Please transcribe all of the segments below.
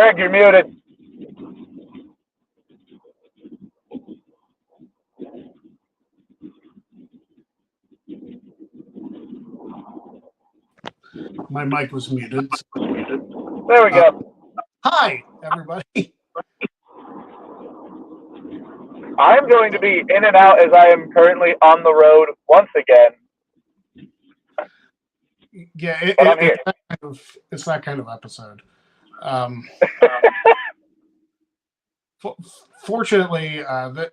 Greg, you're muted. My mic was muted. There we go. Hi, everybody. I'm going to be in and out as I am currently on the road once again. Yeah, it's that kind of episode. Fortunately,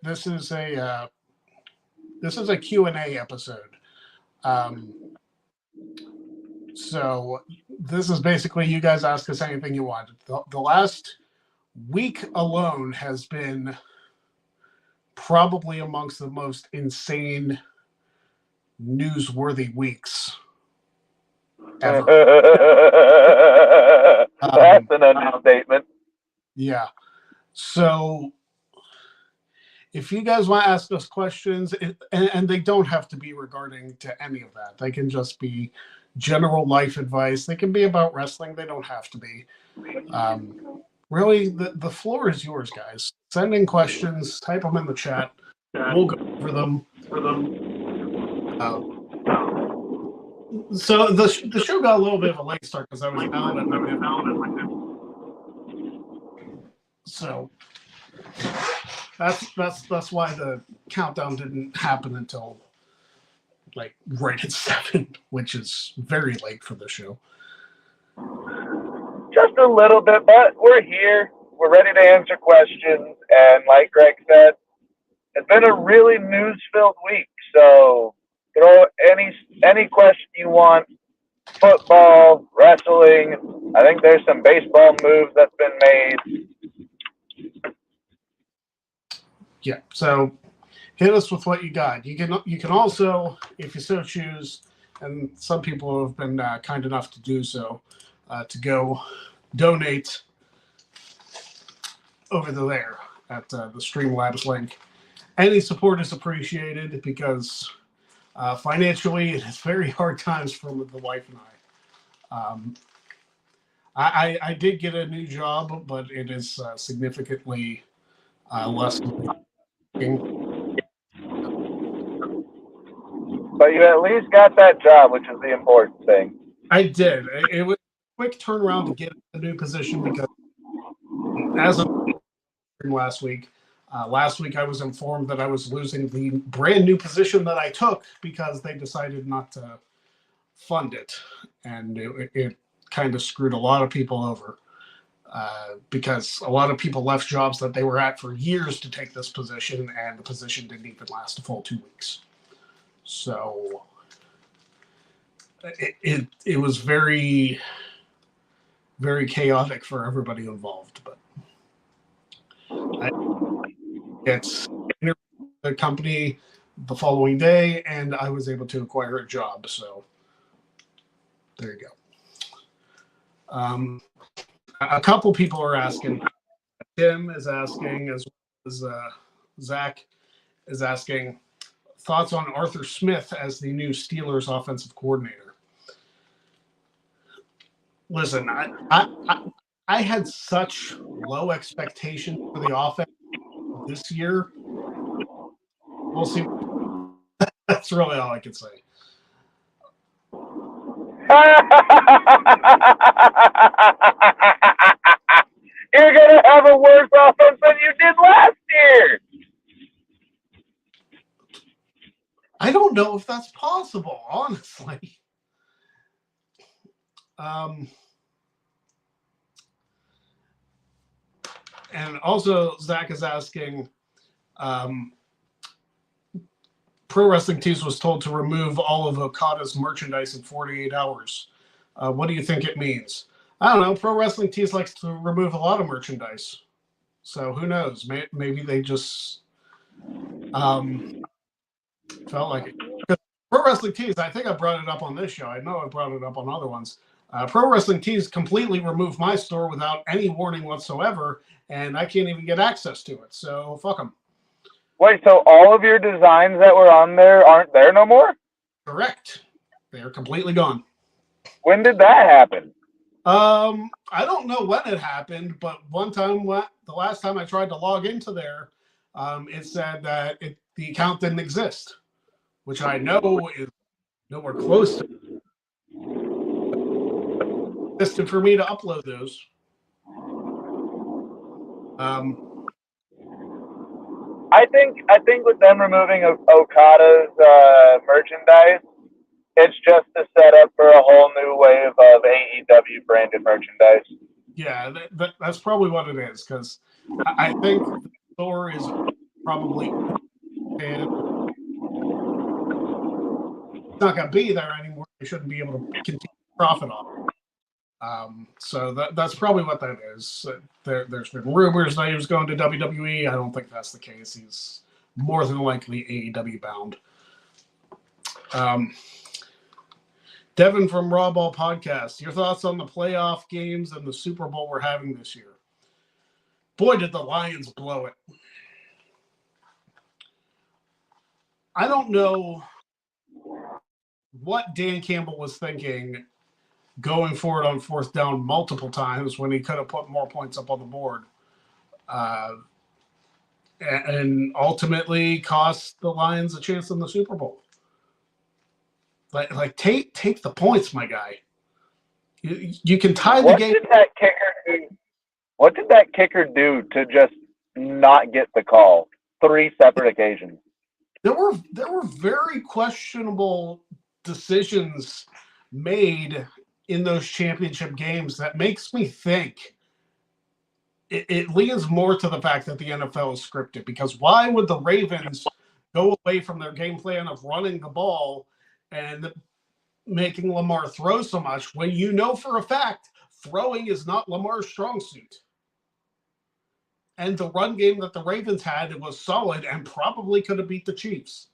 this is a Q&A episode. So this is basically you guys ask us anything you want. The last week alone has been probably amongst the most insane, newsworthy weeks ever. That's an understatement. Yeah. So if you guys want to ask us questions, and they don't have to be regarding to any of that. They can just be general life advice. They can be about wrestling. They don't have to be. Really, the floor is yours, guys. Send in questions. Type them in the chat. We'll go over them. So the show got a little bit of a late start because I was down at my So that's why the countdown didn't happen until like right at 7, which is very late for the show. Just a little bit, but we're here. We're ready to answer questions, and like Greg said, it's been a really news-filled week. So throw any question you want. Football, wrestling. I think there's some baseball moves that's been made. Yeah. So hit us with what you got. You can also, if you so choose, and some people have been kind enough to do so, to go donate over there at the Streamlabs link. Any support is appreciated because financially it is very hard times for the wife and I. I did get a new job, but it is significantly less. But you at least got that job, which is the important thing. I did. It was a quick turnaround to get a new position because as of last week I was informed that I was losing the brand new position that I took because they decided not to fund it. And it kind of screwed a lot of people over because a lot of people left jobs that they were at for years to take this position, and the position didn't even last a full 2 weeks. So it was very, very chaotic for everybody involved. But it's the company the following day, and I was able to acquire a job. So there you go. A couple people are asking. Tim is asking, as well as Zach is asking, thoughts on Arthur Smith as the new Steelers offensive coordinator. Listen, I had such low expectations for the offense this year. We'll see. That's really all I can say. You're going to have a worse offense than you did last year. I don't know if that's possible, honestly. And also, Zach is asking, Pro Wrestling Tees was told to remove all of Okada's merchandise in 48 hours. What do you think it means? I don't know. Pro Wrestling Tees likes to remove a lot of merchandise. So who knows? Maybe they just felt like it. Because Pro Wrestling Tees, I think I brought it up on this show. I know I brought it up on other ones. Pro Wrestling Tees completely removed my store without any warning whatsoever, and I can't even get access to it. So fuck them. Wait, so all of your designs that were on there aren't there no more? Correct. They are completely gone. When did that happen? I don't know when it happened, but one time, the last time I tried to log into there, it said that the account didn't exist, which I know is nowhere close to existent for me to upload those. I think with them removing Okada's merchandise, it's just a setup for a whole new wave of AEW branded merchandise. Yeah, that's probably what it is, because I think the store is probably it's not going to be there anymore. They shouldn't be able to continue to profit off it. So that's probably what that is. There's been rumors that he was going to WWE. I don't think that's the case. He's more than likely AEW bound. Devin from Raw Ball Podcast, your thoughts on the playoff games and the Super Bowl we're having this year? Boy, did the Lions blow it. I don't know what Dan Campbell was thinking going forward on fourth down multiple times when he could have put more points up on the board. And ultimately cost the Lions a chance in the Super Bowl. Like take the points, my guy. You can tie the game. What did that kicker do to just not get the call? 3 separate occasions. There were very questionable decisions made in those championship games that makes me think it leans more to the fact that the NFL is scripted, because why would the Ravens go away from their game plan of running the ball and making Lamar throw so much when you know for a fact throwing is not Lamar's strong suit? And the run game that the Ravens had, it was solid and probably could have beat the Chiefs.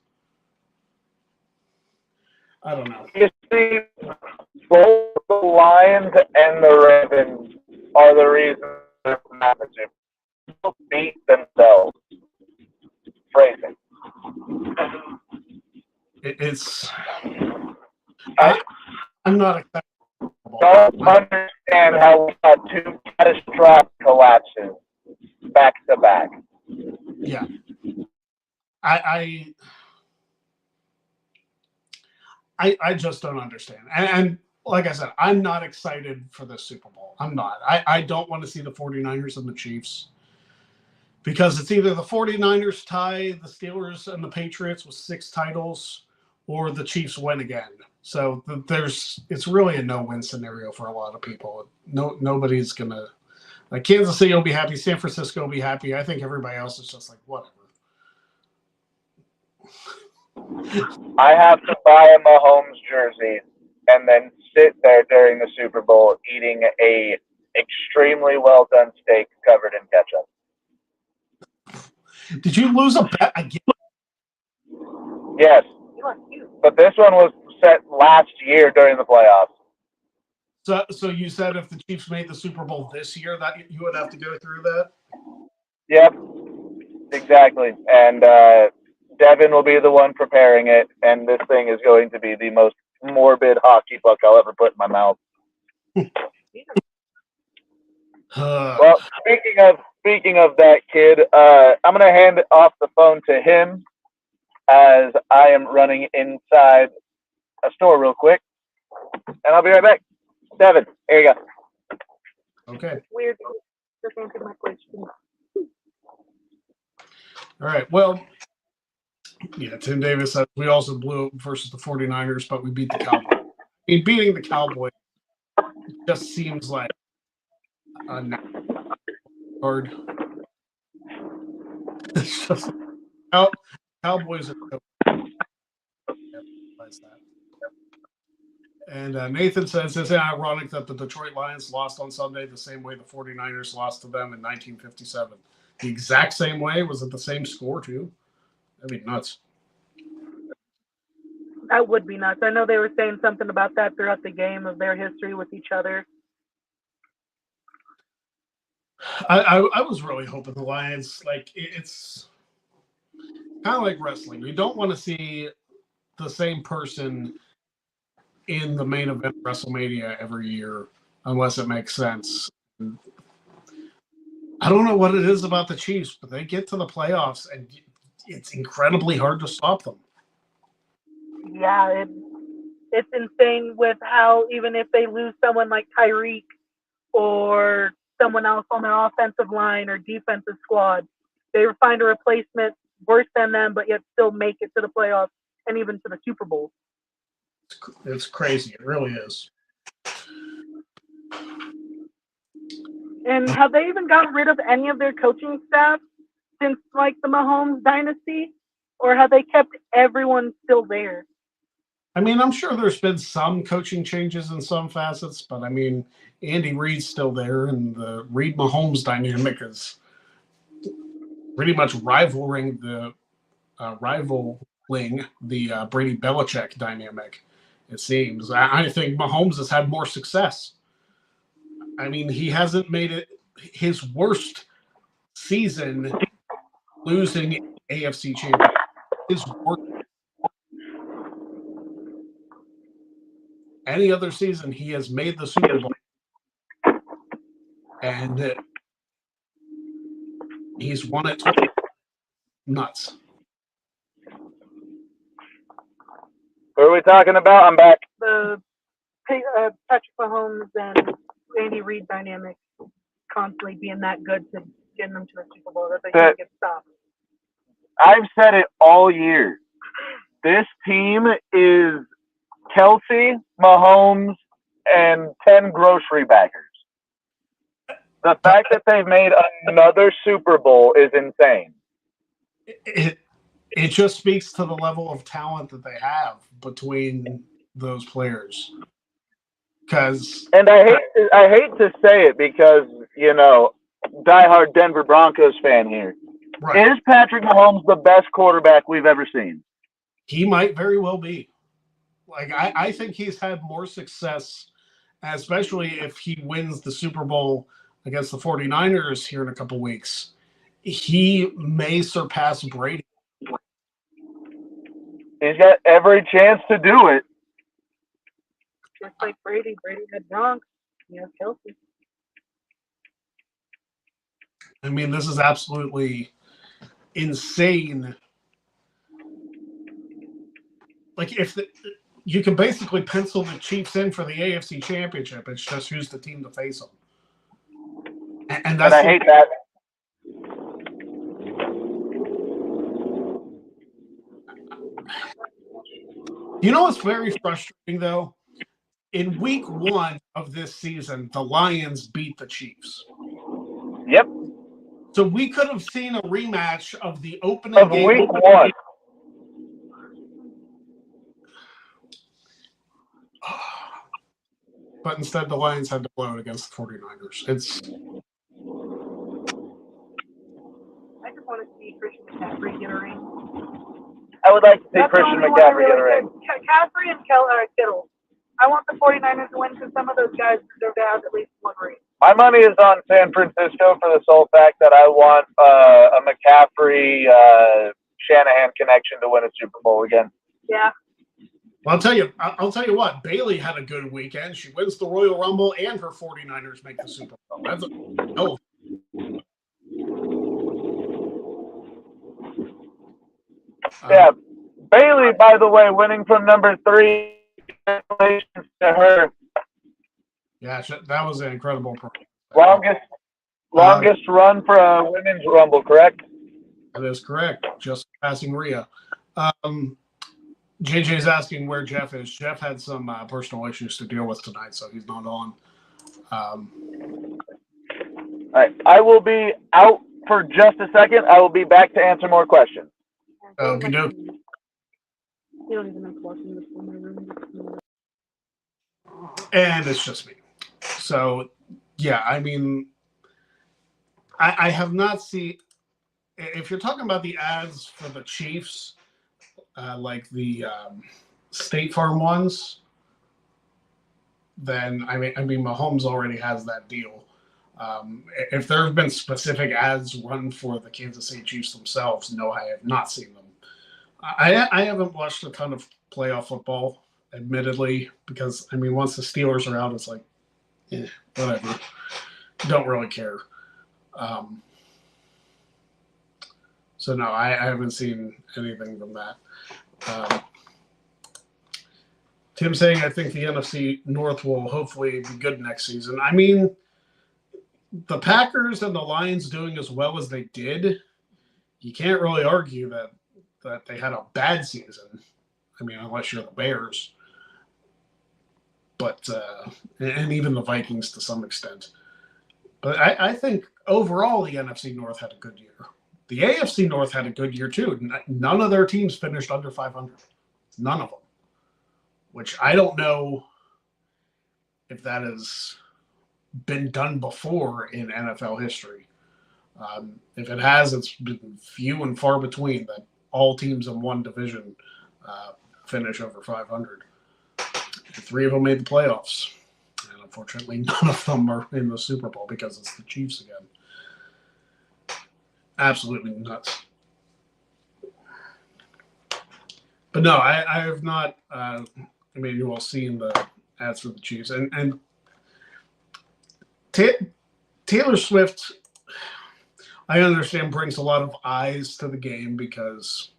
I don't know. You see, both the Lions and the Ravens are the reason they're not the Super Bowl. Beat themselves. Phrasing. I'm not excited. Don't understand how we had 2 catastrophic collapses back to back. Yeah. I just don't understand. And like I said, I'm not excited for the Super Bowl. I'm not. I don't want to see the 49ers and the Chiefs, because it's either the 49ers tie the Steelers and the Patriots with 6 titles, or the Chiefs win again. So it's really a no-win scenario for a lot of people. Nobody's going to, like, Kansas City will be happy. San Francisco will be happy. I think everybody else is just like, whatever. I have to buy a Mahomes jersey and then sit there during the Super Bowl eating a extremely well done steak covered in ketchup. Did you lose a bet again? Yes, but this one was set last year during the playoffs. So you said if the Chiefs made the Super Bowl this year, that you would have to go through that? Yep, exactly. And Devin will be the one preparing it, and this thing is going to be the most morbid hockey puck I'll ever put in my mouth. Well, speaking of that kid, I'm gonna hand off the phone to him as I am running inside a store real quick, and I'll be right back. Devin, here you go. Okay. Weird. Just answered my question. All right. Well, yeah, Tim Davis says we also blew versus the 49ers, but we beat the Cowboys. I mean, beating the Cowboys just seems like a hard. It's just Cowboys are and Nathan says, isn't it ironic that the Detroit Lions lost on Sunday the same way the 49ers lost to them in 1957? The exact same way? Was it the same score, too? That'd be nuts. That would be nuts. I know they were saying something about that throughout the game of their history with each other. I was really hoping the Lions, like, it's kind of like wrestling. You don't want to see the same person in the main event of WrestleMania every year unless it makes sense. I don't know what it is about the Chiefs, but they get to the playoffs and it's incredibly hard to stop them. Yeah, it's insane with how even if they lose someone like Tyreek or someone else on their offensive line or defensive squad, they find a replacement worse than them, but yet still make it to the playoffs and even to the Super Bowl. It's crazy. It really is. And have they even gotten rid of any of their coaching staff since like the Mahomes dynasty? Or have they kept everyone still there? I mean, I'm sure there's been some coaching changes in some facets, but I mean, Andy Reid's still there, and the Reid Mahomes dynamic is pretty much rivaling the Brady Belichick dynamic. It seems. I think Mahomes has had more success. I mean, he hasn't made it his worst season losing AFC championship. His worst. Any other season, he has made the Super Bowl, and he's won it twice. Nuts. Who are we talking about? I'm back. The Patrick Mahomes and Andy Reid dynamic constantly being that good to getting them to the Super Bowl that they can't get stopped. I've said it all year. This team is Kelsey, Mahomes, and 10 grocery baggers. The fact that they've made another Super Bowl is insane. It just speaks to the level of talent that they have between those players. And I hate to say it because, diehard Denver Broncos fan here. Right. Is Patrick Mahomes the best quarterback we've ever seen? He might very well be. Like, I think he's had more success, especially if he wins the Super Bowl against the 49ers here in a couple weeks. He may surpass Brady. He's got every chance to do it. Just like Brady had Gronk. He has Kelsey. I mean, this is absolutely insane. Like, you can basically pencil the Chiefs in for the AFC Championship. It's just who's the team to face them. And I hate that. You know what's very frustrating, though? In week 1 of this season, the Lions beat the Chiefs. Yep. So we could have seen a rematch of the opening of game. Week 1. But instead, the Lions had to blow it against the 49ers. I just want to see Christian McCaffrey get a ring. I would like to see That's Christian the only one I McCaffrey get a really ring. did. McCaffrey and Kittle. I want the 49ers to win because some of those guys deserve to have at least one ring. My money is on San Francisco for the sole fact that I want a McCaffrey Shanahan connection to win a Super Bowl again. Yeah. Well, I'll tell you what. Bailey had a good weekend. She wins the Royal Rumble, and her 49ers make the Super Bowl. That's yeah. Bailey, by the way, winning from number 3. Congratulations to her. Yeah, that was an incredible performance. Longest run for a women's Rumble, correct? That is correct. Just passing Rhea. JJ's asking where Jeff is. Jeff had some personal issues to deal with tonight, so he's not on. All right. I will be out for just a second. I will be back to answer more questions. Okay, no. You don't even like watching this in my room. And it's just me. So, yeah, I mean, I have not seen. If you're talking about the ads for the Chiefs, like the State Farm ones, then I mean, Mahomes already has that deal. If there have been specific ads run for the Kansas City Chiefs themselves, no, I have not seen them. I haven't watched a ton of playoff football, admittedly, because I mean, once the Steelers are out, it's like whatever. Don't really care. So no, I haven't seen anything from that. Tim saying, I think the NFC North will hopefully be good next season. I mean, the Packers and the Lions doing as well as they did, you can't really argue that they had a bad season. I mean, unless you're the Bears. But, and even the Vikings to some extent. But I think overall the NFC North had a good year. The AFC North had a good year too. None of their teams finished under 500. None of them. Which I don't know if that has been done before in NFL history. If it has, it's been few and far between that all teams in one division finish over 500. The three of them made the playoffs. And unfortunately, none of them are in the Super Bowl because it's the Chiefs again. Absolutely nuts. But no, I have not, Emmanuel, seen the ads for the Chiefs. And Taylor Swift, I understand, brings a lot of eyes to the game because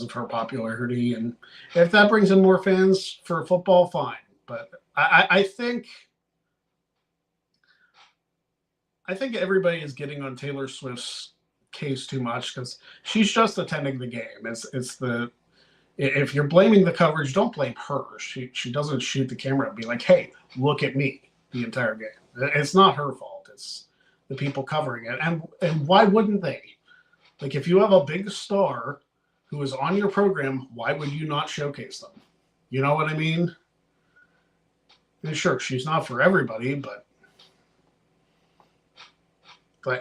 of her popularity. And if that brings in more fans for football, fine. But I think everybody is getting on Taylor Swift's case too much because she's just attending the game. If you're blaming the coverage, don't blame her. She doesn't shoot the camera and be like, hey, look at me the entire game. It's not her fault. It's the people covering it. And why wouldn't they? Like, if you have a big star who is on your program, why would you not showcase them? You know what I mean? And sure, she's not for everybody, but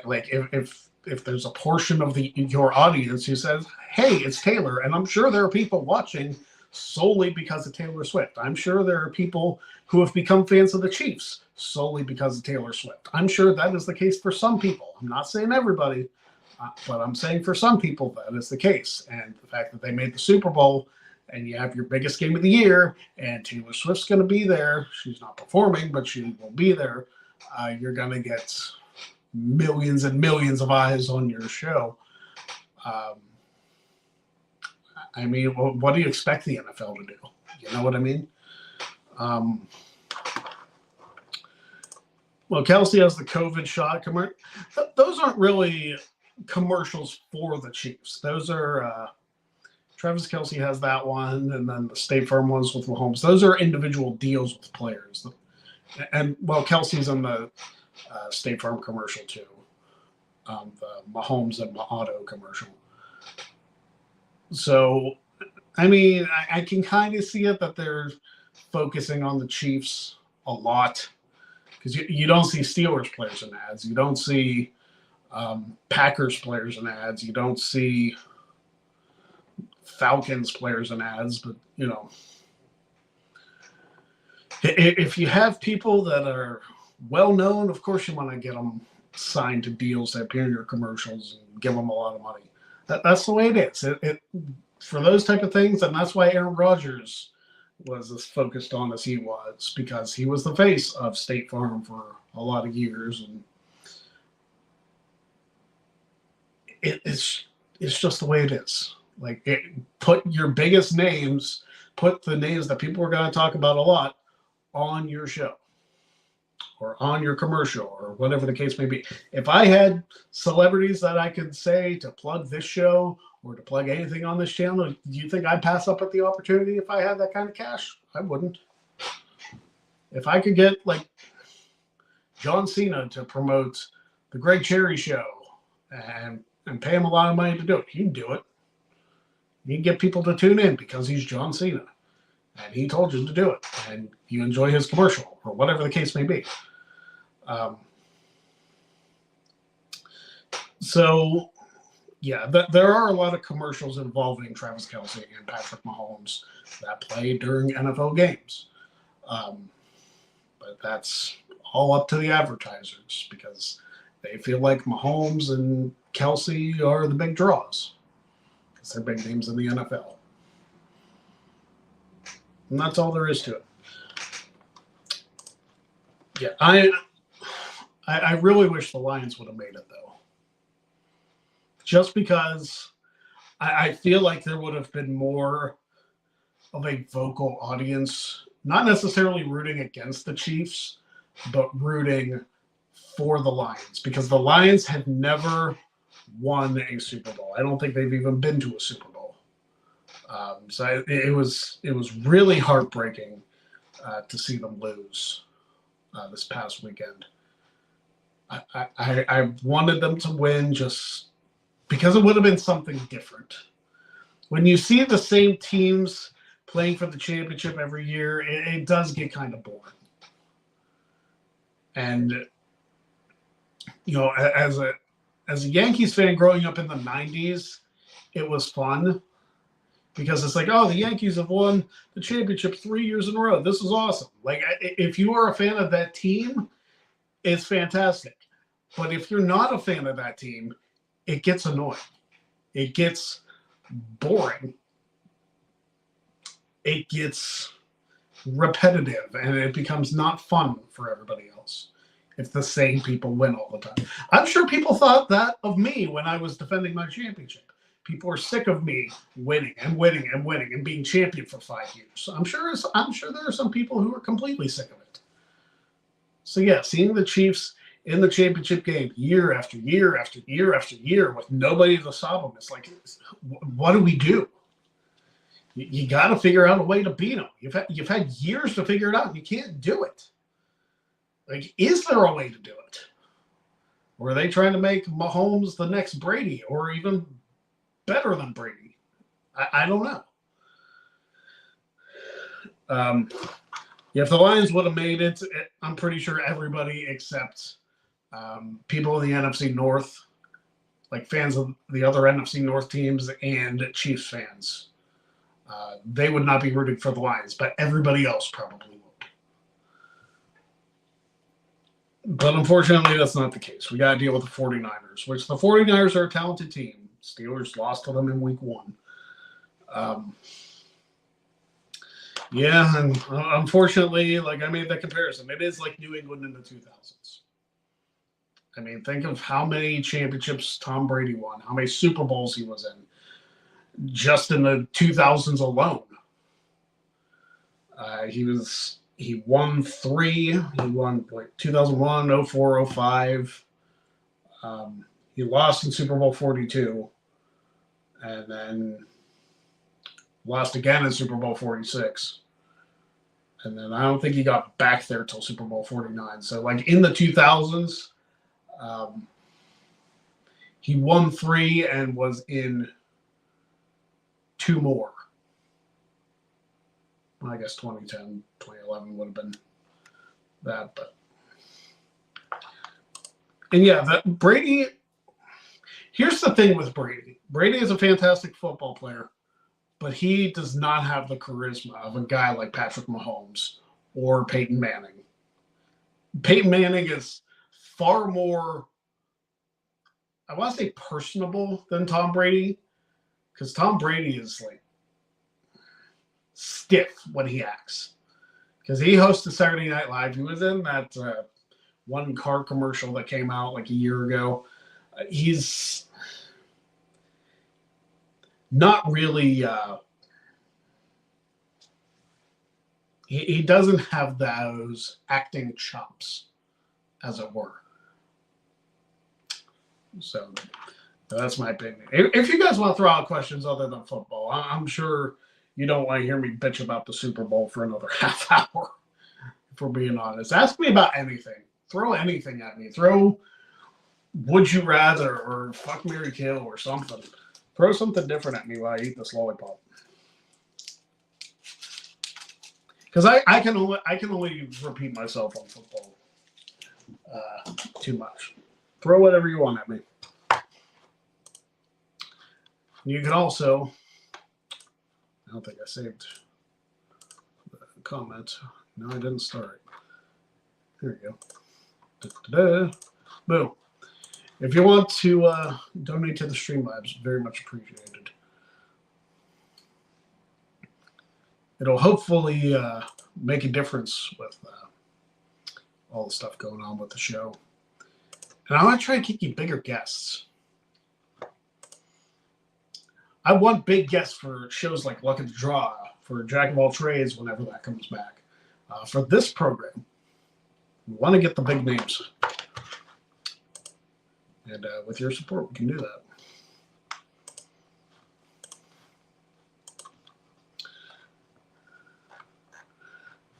like if there's a portion of your audience who says, hey, it's Taylor, and I'm sure there are people watching solely because of Taylor Swift. I'm sure there are people who have become fans of the Chiefs solely because of Taylor Swift. I'm sure that is the case for some people. I'm not saying everybody, but I'm saying for some people that is the case. And the fact that they made the Super Bowl and you have your biggest game of the year and Taylor Swift's going to be there. She's not performing, but she will be there. You're going to get millions and millions of eyes on your show. I mean, what do you expect the NFL to do? You know what I mean? Well, Kelsey has the COVID shot. Those aren't really commercials for the Chiefs. Those are Travis Kelsey has that one, and then the State Farm ones with Mahomes. Those are individual deals with players. And, well, Kelsey's on the State Farm commercial too, the Mahomes and Auto commercial. So, I mean, I can kind of see it that they're focusing on the Chiefs a lot because you don't see Steelers players in ads. You don't see Packers players in ads. You don't see Falcons players in ads. But, you know, if you have people that are well known, of course you want to get them signed to deals that appear in your commercials and give them a lot of money. That's the way it is. It for those type of things, and that's why Aaron Rodgers was as focused on as he was, because he was the face of State Farm for a lot of years, and it's just the way it is. Like, put your biggest names, put the names that people are going to talk about a lot on your show or on your commercial or whatever the case may be. If I had celebrities that I could say to plug this show or to plug anything on this channel, do you think I'd pass up at the opportunity if I had that kind of cash? I wouldn't. If I could get like John Cena to promote the Greg Cherry Show and pay him a lot of money to do it, he'd do it. He'd get people to tune in because he's John Cena and he told you to do it and you enjoy his commercial or whatever the case may be. So, yeah, there are a lot of commercials involving Travis Kelsey and Patrick Mahomes that play during NFL games. But that's all up to the advertisers because they feel like Mahomes and Kelsey are the big draws because they're big names in the NFL. And that's all there is to it. Yeah, I really wish the Lions would have made it, though. Just because I feel like there would have been more of a vocal audience, not necessarily rooting against the Chiefs, but rooting for the Lions, because the Lions had never won a Super Bowl. I don't think they've even been to a Super Bowl. So it was really heartbreaking to see them lose this past weekend. I wanted them to win just because it would have been something different. When you see the same teams playing for the championship every year, it does get kind of boring. And you know, as a Yankees fan growing up in the 90s, it was fun because it's like, oh, the Yankees have won the championship 3 years in a row. This is awesome. Like, if you are a fan of that team, it's fantastic. But if you're not a fan of that team, it gets annoying. It gets boring. It gets repetitive, and it becomes not fun for everybody else if the same people win all the time. I'm sure people thought that of me when I was defending my championship. People are sick of me winning and winning and winning and being champion for 5 years. I'm sure there are some people who are completely sick of it. So yeah, seeing the Chiefs in the championship game year after year after year after year with nobody to stop them, it's like, what do we do? You got to figure out a way to beat them. You've had years to figure it out, and you can't do it. Like, is there a way to do it? Or are they trying to make Mahomes the next Brady, or even better than Brady? I don't know. If the Lions would have made it, I'm pretty sure everybody except people in the NFC North, like fans of the other NFC North teams and Chiefs fans, they would not be rooting for the Lions, but everybody else probably would. But unfortunately, that's not the case. We got to deal with the 49ers, which the 49ers are a talented team. Steelers lost to them in week 1. Yeah, and unfortunately, like I made that comparison, it is like New England in the 2000s. I mean, think of how many championships Tom Brady won, how many Super Bowls he was in, just in the 2000s alone. He won 3. He won like 2001, 04, 05. He lost in Super Bowl 42, and then lost again in Super Bowl 46. And then I don't think he got back there till Super Bowl 49. So, like, in the 2000s, he won 3 and was in 2 more. Well, I guess 2010, 2011 would have been that. But, and yeah, Brady, here's the thing with Brady. Brady is a fantastic football player, but he does not have the charisma of a guy like Patrick Mahomes or Peyton Manning. Peyton Manning is far more, I want to say, personable than Tom Brady, because Tom Brady is like stiff when he acts. Because he hosted Saturday Night Live. He was in that one car commercial that came out like a year ago. He's not really he doesn't have those acting chops, as it were. So that's my opinion. If you guys want to throw out questions other than football, I'm sure you don't want to hear me bitch about the Super Bowl for another half hour, if we're being honest. Ask me about anything. Throw anything at me. Throw would you rather or fuck, marry, kill or something. Throw something different at me while I eat this lollipop. Because I can only repeat myself on football too much. Throw whatever you want at me. You can also, I don't think I saved the comment. No, I didn't start it. Here we go. Da-da-da. Boom. If you want to donate to the Streamlabs, very much appreciated. it'll hopefully make a difference with all the stuff going on with the show. And I want to try and get you bigger guests. I want big guests for shows like Luck of the Draw, for Jack of All Trades whenever that comes back. For this program, we want to get the big names. And with your support, we can do that.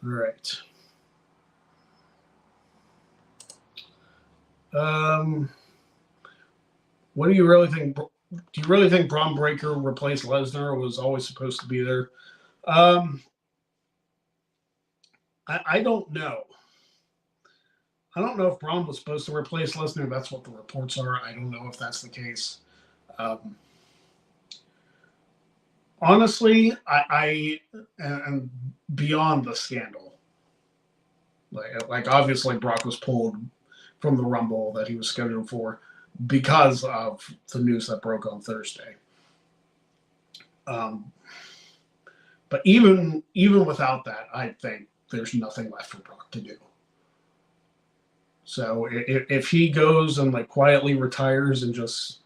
All right. What do you really think? Do you really think Braun Breaker replaced Lesnar, or was always supposed to be there? I don't know. I don't know if Braun was supposed to replace Lesnar. That's what the reports are. I don't know if that's the case. Honestly, I am beyond the scandal. Like obviously Brock was pulled from the Rumble that he was scheduled for because of the news that broke on Thursday. But even without that, I think there's nothing left for Brock to do. So if he goes and like quietly retires and just,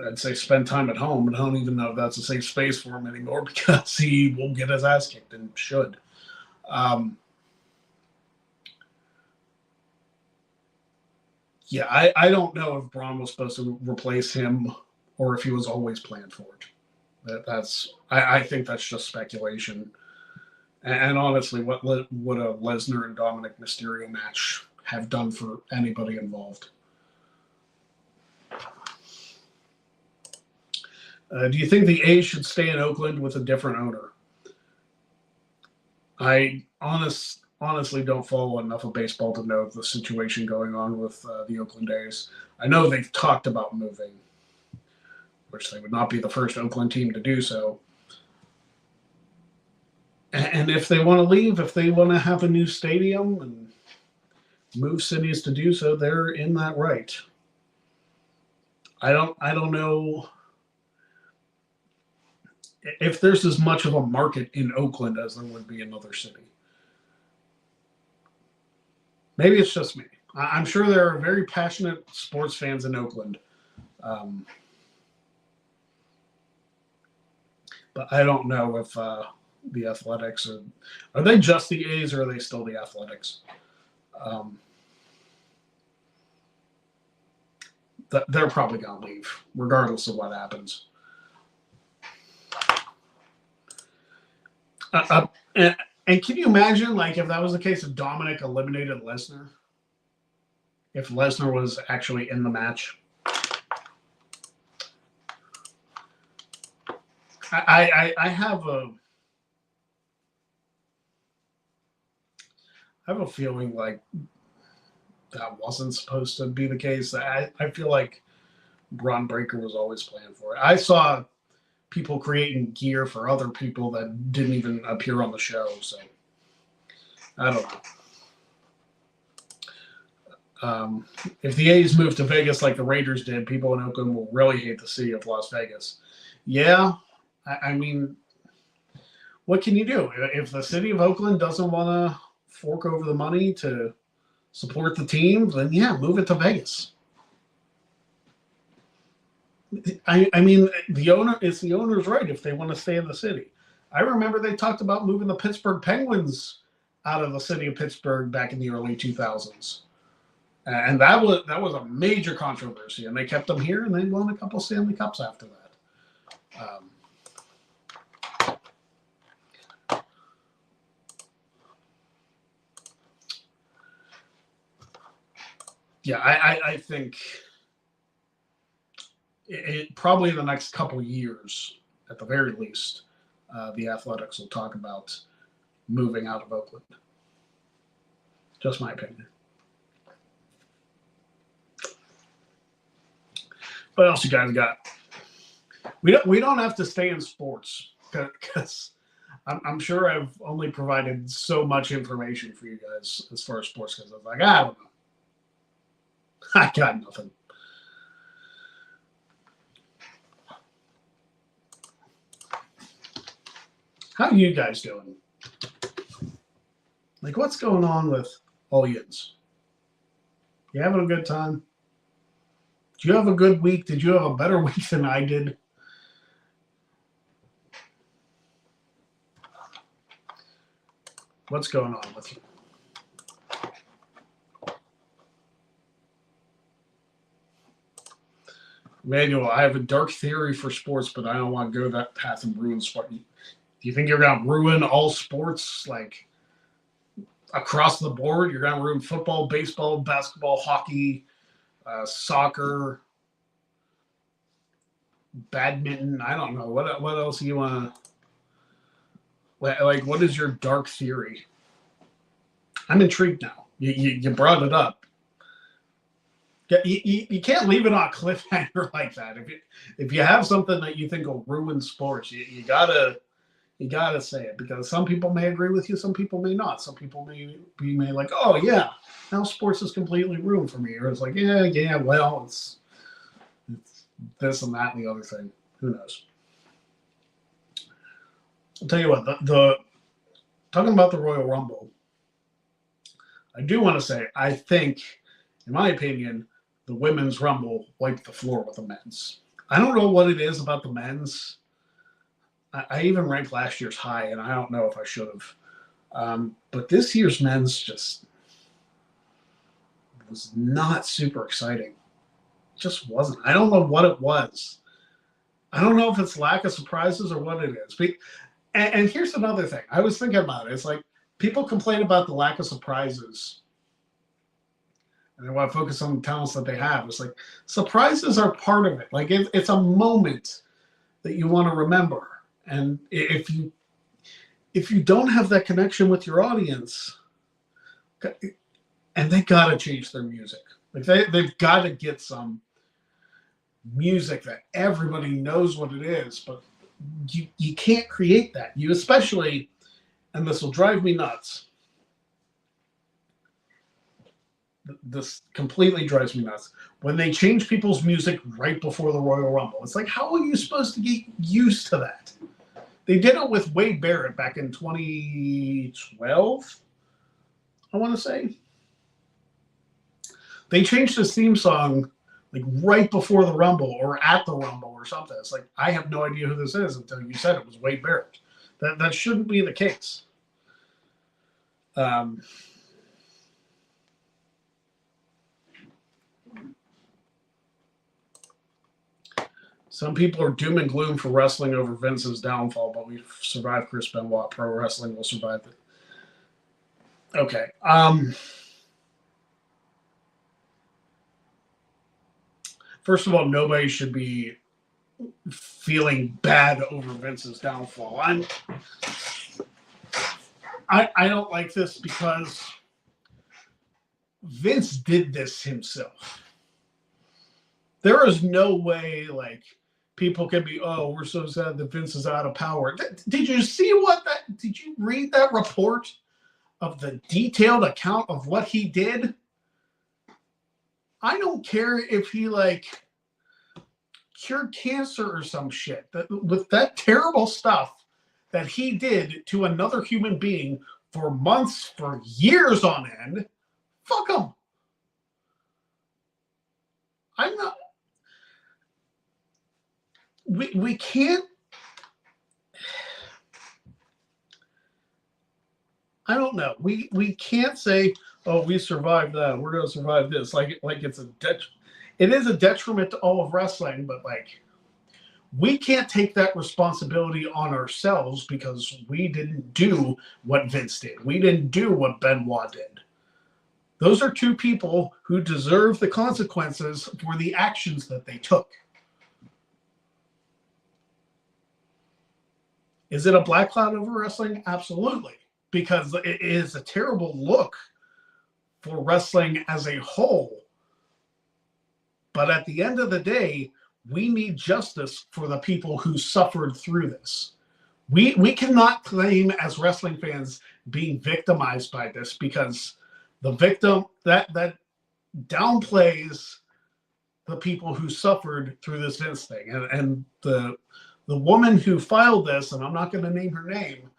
I'd say, spend time at home, and I don't even know if that's a safe space for him anymore because he will get his ass kicked and should. Yeah, I don't know if Braun was supposed to replace him or if he was always planned for it. I think that's just speculation. And honestly, what would a Lesnar and Dominic Mysterio match have done for anybody involved? Do you think the A's should stay in Oakland with a different owner? I honestly don't follow enough of baseball to know the situation going on with the Oakland A's. I know they've talked about moving, which they would not be the first Oakland team to do so. And if they want to leave, if they want to have a new stadium and move cities to do so, they're in that right. I don't know if there's as much of a market in Oakland as there would be in another city. Maybe it's just me. I'm sure there are very passionate sports fans in Oakland. But I don't know if the Athletics are they just the A's or are they still the Athletics? They're probably going to leave regardless of what happens. And can you imagine, like, if that was the case, if Dominic eliminated Lesnar? If Lesnar was actually in the match? I have a feeling like that wasn't supposed to be the case. I feel like Braun Breaker was always planned for it. I saw people creating gear for other people that didn't even appear on the show, so I don't know. If the A's move to Vegas like the Raiders did, people in Oakland will really hate the city of Las Vegas. Yeah, I mean, what can you do? If the city of Oakland doesn't want to fork over the money to support the team, then yeah, move it to Vegas. I mean, the owner's right if they want to stay in the city. I remember they talked about moving the Pittsburgh Penguins out of the city of Pittsburgh back in the early 2000s. And that was a major controversy, and they kept them here, and they won a couple Stanley Cups after that. Yeah, I think it probably in the next couple years, at the very least, the Athletics will talk about moving out of Oakland. Just my opinion. What else you guys got? We don't have to stay in sports because I'm sure I've only provided so much information for you guys as far as sports goes. I was like, I don't know. I got nothing. How are you guys doing? Like, what's going on with all yins? You having a good time? Did you have a good week? Did you have a better week than I did? What's going on with you? Manuel, I have a dark theory for sports, but I don't want to go that path and ruin sport. Do you think you're going to ruin all sports, like across the board? You're going to ruin football, baseball, basketball, hockey, soccer, badminton? I don't know. What else do you want to... Like, what is your dark theory? I'm intrigued now. You brought it up. You can't leave it on a cliffhanger like that. If you have something that you think will ruin sports, you gotta say it, because some people may agree with you, some people may not. Some people may be like, oh yeah, now sports is completely ruined for me, or it's like yeah, well it's this and that and the other thing. Who knows? I'll tell you what, the talking about the Royal Rumble, I do want to say, I think, in my opinion, the women's Rumble wiped the floor with the men's. I don't know what it is about the men's. I even ranked last year's high, and I don't know if I should have. But this year's men's just was not super exciting. Just wasn't. I don't know what it was. I don't know if it's lack of surprises or what it is. And here's another thing. I was thinking about it. It's like people complain about the lack of surprises, and they want to focus on the talents that they have. It's like surprises are part of it. Like it's a moment that you want to remember. And if you don't have that connection with your audience, and they got to change their music. Like they've got to get some music that everybody knows what it is, but you can't create that. You especially, and this will drive me nuts. This completely drives me nuts. When they change people's music right before the Royal Rumble, it's like, how are you supposed to get used to that? They did it with Wade Barrett back in 2012, I want to say. They changed his theme song like right before the Rumble or at the Rumble or something. It's like, I have no idea who this is until you said it was Wade Barrett. That shouldn't be the case. Some people are doom and gloom for wrestling over Vince's downfall, but we've survived Chris Benoit. Pro wrestling will survive it. Okay. First of all, nobody should be feeling bad over Vince's downfall. I don't like this because Vince did this himself. There is no way, like, people can be, oh, we're so sad that Vince is out of power. Did you see did you read that report of the detailed account of what he did? I don't care if he, like, cured cancer or some shit. With that terrible stuff that he did to another human being for months, for years on end, fuck him. I'm not... We can't... I don't know. We can't say, oh, we survived that, we're going to survive this. Like it's it is a detriment to all of wrestling, but like, we can't take that responsibility on ourselves because we didn't do what Vince did. We didn't do what Benoit did. Those are two people who deserve the consequences for the actions that they took. Is it a black cloud over wrestling? Absolutely. Because it is a terrible look for wrestling as a whole. But at the end of the day, we need justice for the people who suffered through this. We cannot claim as wrestling fans being victimized by this, because the victim, that downplays the people who suffered through this Vince thing. And the The woman who filed this, and I'm not going to name her name,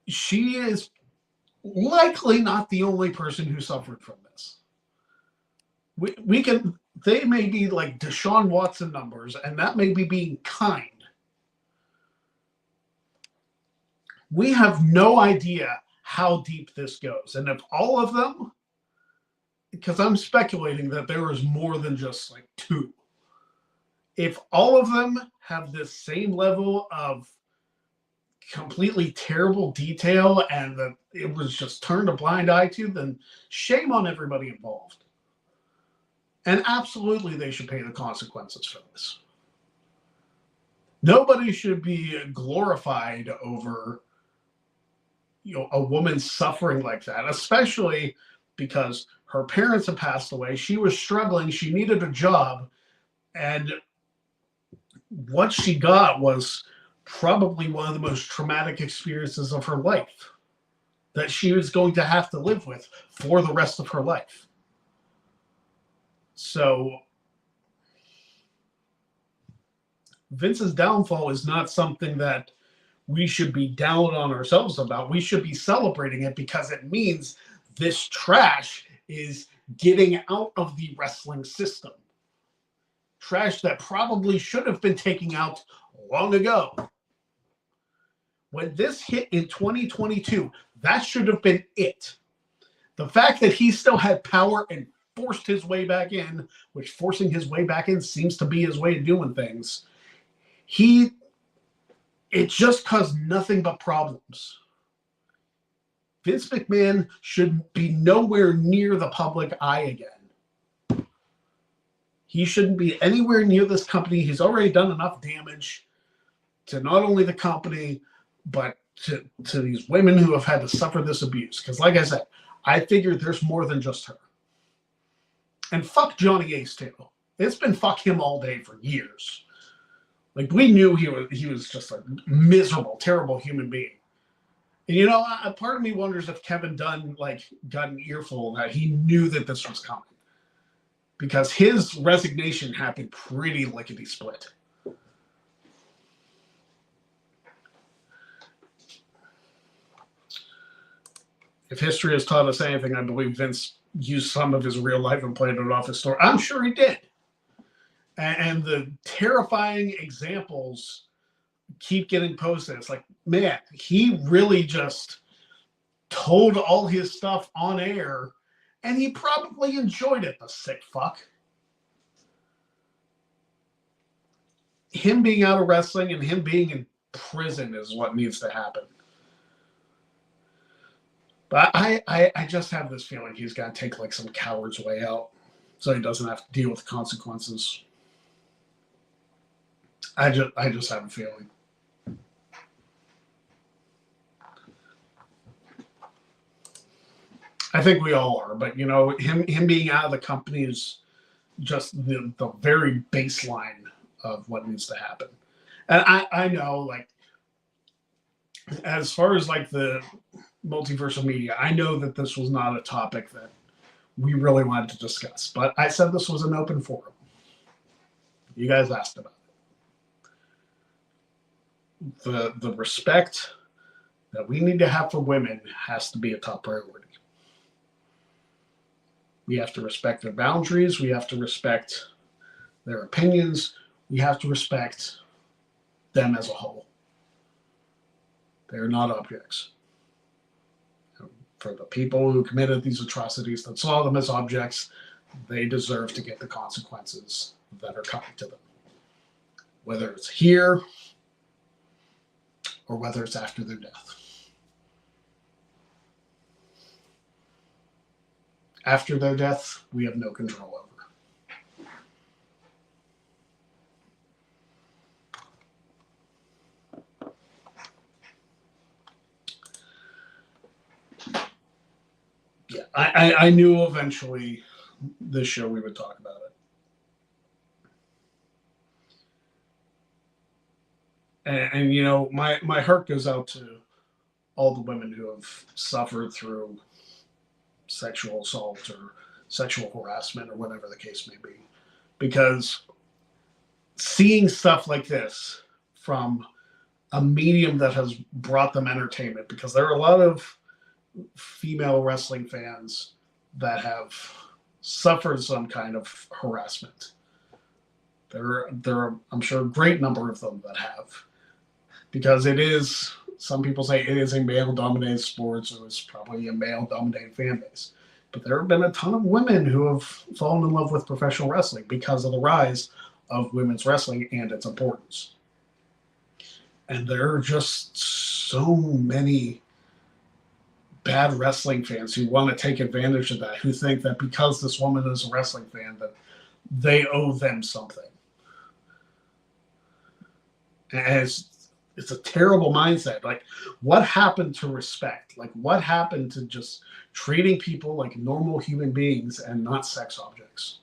she is likely not the only person who suffered from this. They may be like Deshaun Watson numbers, and that may be being kind. We have no idea how deep this goes. And if all of them, because I'm speculating that there was more than just like 2, if all of them have this same level of completely terrible detail and that it was just turned a blind eye to, then shame on everybody involved. And absolutely they should pay the consequences for this. Nobody should be glorified over a woman suffering like that, especially because her parents had passed away. She was struggling. She needed a job. And what she got was probably one of the most traumatic experiences of her life that she was going to have to live with for the rest of her life. So Vince's downfall is not something that we should be down on ourselves about. We should be celebrating it because it means this trash is getting out of the wrestling system. Trash that probably should have been taken out long ago. When this hit in 2022, that should have been it. The fact that he still had power and forced his way back in, which forcing his way back in seems to be his way of doing things, it just caused nothing but problems. Vince McMahon should be nowhere near the public eye again. He shouldn't be anywhere near this company. He's already done enough damage to not only the company, but to these women who have had to suffer this abuse. Because like I said, I figured there's more than just her. And fuck Johnny Ace too. It's been fuck him all day for years. Like, we knew he was just a miserable, terrible human being. And, a part of me wonders if Kevin Dunn, got an earful that he knew that this was coming. Because his resignation happened pretty lickety-split. If history has taught us anything, I believe Vince used some of his real life and played it off his story. I'm sure he did. And the terrifying examples keep getting posted. It's like, man, he really just told all his stuff on air, and he probably enjoyed it, the sick fuck. Him being out of wrestling and him being in prison is what needs to happen. But I just have this feeling he's got to take some coward's way out so he doesn't have to deal with the consequences. I just have a feeling. I think we all are, but him being out of the company is just the very baseline of what needs to happen. And I know, as far as the multiversal media, I know that this was not a topic that we really wanted to discuss, but I said this was an open forum. You guys asked about it. The respect that we need to have for women has to be a top priority. We have to respect their boundaries. We have to respect their opinions. We have to respect them as a whole. They're not objects. For the people who committed these atrocities that saw them as objects, they deserve to get the consequences that are coming to them. Whether it's here or whether it's after their death. After their death, we have no control over. Yeah, I knew eventually this show we would talk about it. And my heart goes out to all the women who have suffered through sexual assault or sexual harassment or whatever the case may be. Because seeing stuff like this from a medium that has brought them entertainment, because there are a lot of female wrestling fans that have suffered some kind of harassment. There are, I'm sure, a great number of them that have, because it is, some people say it is a male-dominated sport, so it's probably a male-dominated fan base. But there have been a ton of women who have fallen in love with professional wrestling because of the rise of women's wrestling and its importance. And there are just so many bad wrestling fans who want to take advantage of that, who think that because this woman is a wrestling fan, that they owe them something. And it's a terrible mindset. Like, what happened to respect? Like, what happened to just treating people like normal human beings and not sex objects?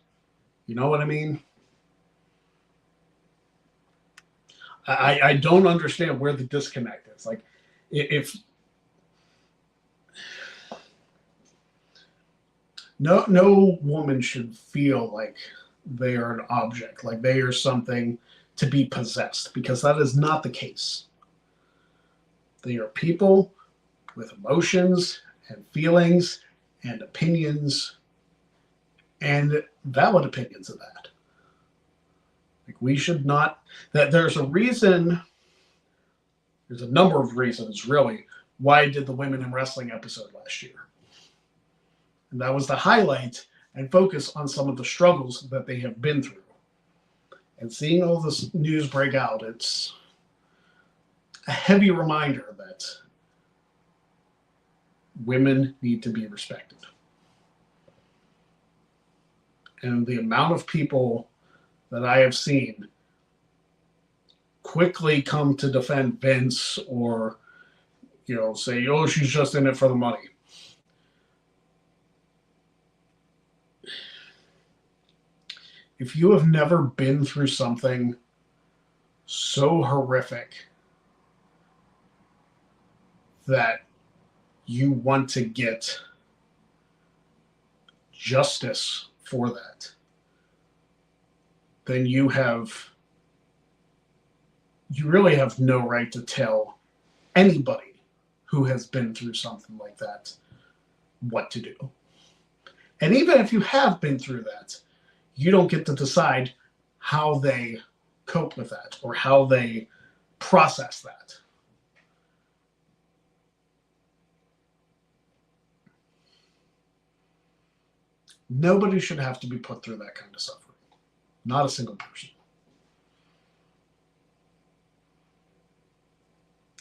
You know what I mean? I don't understand where the disconnect is. Like, if no woman should feel like they are an object, like they are something to be possessed, because that is not the case. They are people with emotions and feelings and opinions, and valid opinions of that. Like, we should not, that there's a reason, there's a number of reasons really, why I did the women in wrestling episode last year. And that was to highlight and focus on some of the struggles that they have been through. And seeing all this news break out, it's a heavy reminder that women need to be respected. And the amount of people that I have seen quickly come to defend Vince, or, you know, say, oh, she's just in it for the money. If you have never been through something so horrific that you want to get justice for that, then you really have no right to tell anybody who has been through something like that what to do. And even if you have been through that, you don't get to decide how they cope with that or how they process that. Nobody should have to be put through that kind of suffering. Not a single person.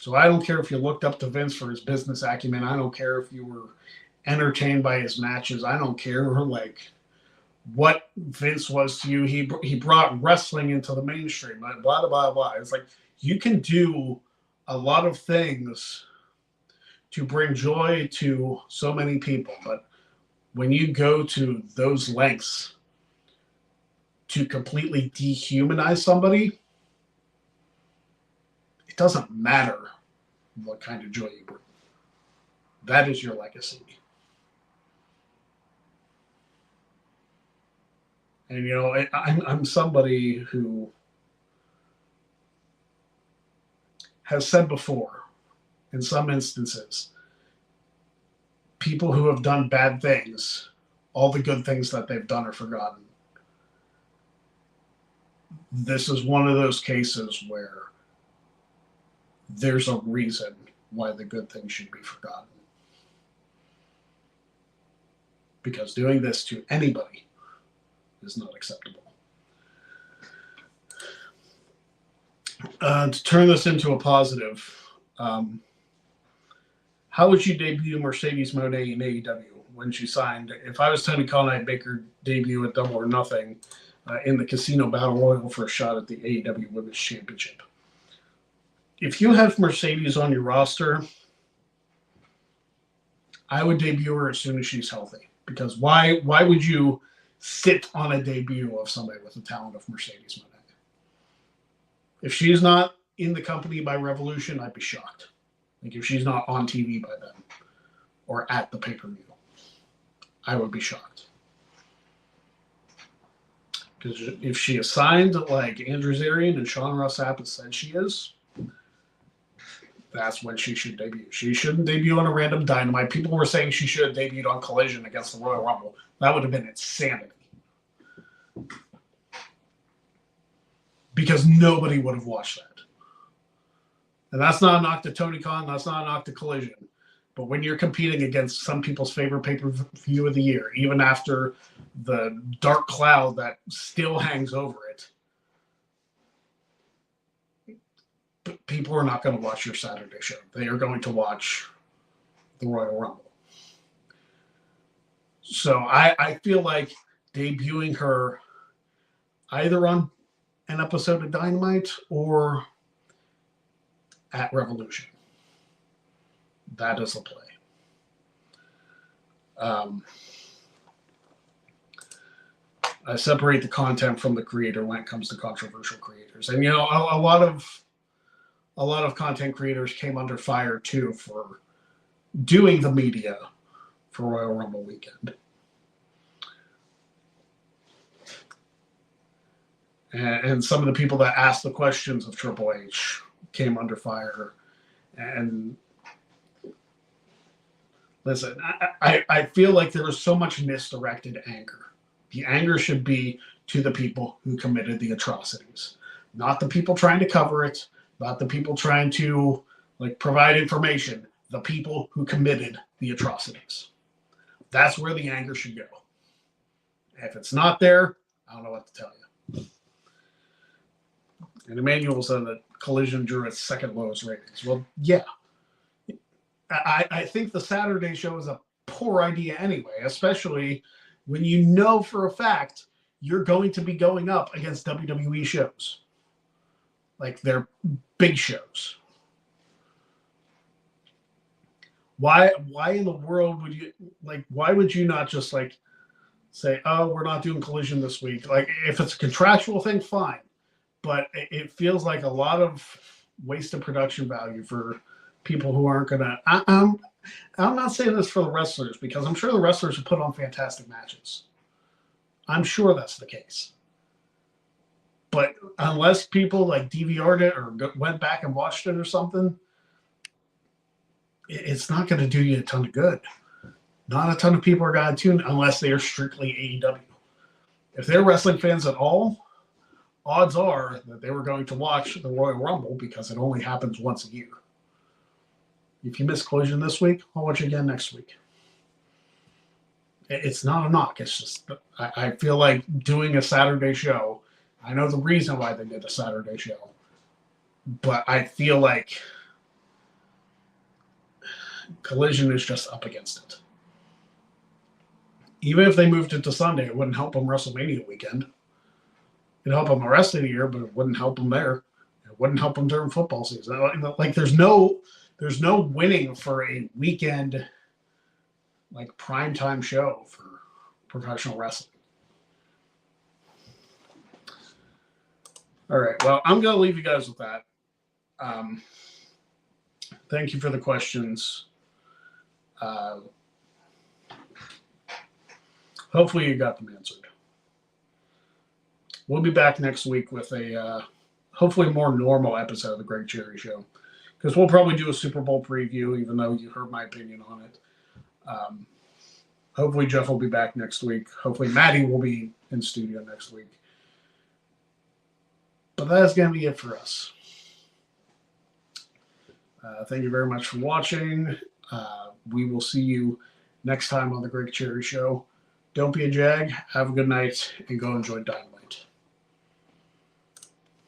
So I don't care if you looked up to Vince for his business acumen. I don't care if you were entertained by his matches. I don't care like what Vince was to you. He brought wrestling into the mainstream. Blah, blah, blah, blah. It's like, you can do a lot of things to bring joy to so many people. But when you go to those lengths to completely dehumanize somebody, it doesn't matter what kind of joy you bring. That is your legacy. And, you know, I'm somebody who has said before, in some instances, people who have done bad things, all the good things that they've done are forgotten. This is one of those cases where there's a reason why the good things should be forgotten. Because doing this to anybody is not acceptable. To turn this into a positive, how would you debut Mercedes Moné in AEW when she signed? If I was Tony Khan, I'd make her debut at Double or Nothing in the Casino Battle Royal for a shot at the AEW Women's Championship. If you have Mercedes on your roster, I would debut her as soon as she's healthy. Because why would you sit on a debut of somebody with the talent of Mercedes Moné? If she's not in the company by Revolution, I'd be shocked. Like, if she's not on TV by then or at the pay-per-view, I would be shocked. Because if she is signed like Andrew Zarian and Sean Ross Sapp has said she is, that's when she should debut. She shouldn't debut on a random Dynamite. People were saying she should have debuted on Collision against the Royal Rumble. That would have been insanity. Because nobody would have watched that. And that's not a knock to Tony Khan. That's not a knock to Collision. But when you're competing against some people's favorite pay-per-view of the year, even after the dark cloud that still hangs over it, people are not going to watch your Saturday show. They are going to watch the Royal Rumble. So I feel like debuting her either on an episode of Dynamite or at Revolution. That is the play. I separate the content from the creator when it comes to controversial creators. And, a lot of content creators came under fire, too, for doing the media for Royal Rumble weekend. And some of the people that asked the questions of Triple H came under fire. And listen, I feel like there was so much misdirected anger. The anger should be to the people who committed the atrocities, not the people trying to cover it, not the people trying to provide information, the people who committed the atrocities. That's where the anger should go. If it's not there, I don't know what to tell you. And Emmanuel said that Collision drew its second lowest ratings. Well, yeah. I think the Saturday show is a poor idea anyway, especially when you know for a fact you're going to be going up against WWE shows. Like their big shows. Why in the world would you why would you not just say, oh, we're not doing Collision this week? If it's a contractual thing, fine. But it feels like a lot of wasted production value for people who aren't going to. I'm not saying this for the wrestlers, because I'm sure the wrestlers have put on fantastic matches. I'm sure that's the case. But unless people DVR'd it or went back and watched it or something, it's not going to do you a ton of good. Not a ton of people are going to tune unless they are strictly AEW. If they're wrestling fans at all, odds are that they were going to watch the Royal Rumble because it only happens once a year. If you miss Collision this week, I'll watch it again next week. It's not a knock. It's just, I feel like doing a Saturday show, I know the reason why they did a Saturday show, but I feel like Collision is just up against it. Even if they moved it to Sunday, it wouldn't help them WrestleMania weekend. It'd help them the rest of the year, but it wouldn't help them there. It wouldn't help them during football season. There's no winning for a weekend primetime show for professional wrestling. All right. Well, I'm going to leave you guys with that. Thank you for the questions. Hopefully you got them answered. We'll be back next week with a hopefully more normal episode of the Greg Cherry Show, because we'll probably do a Super Bowl preview, even though you heard my opinion on it. Hopefully Jeff will be back next week. Hopefully Maddie will be in studio next week. But that's going to be it for us. Thank you very much for watching. We will see you next time on the Greg Cherry Show. Don't be a jag. Have a good night and go enjoy Dynamite.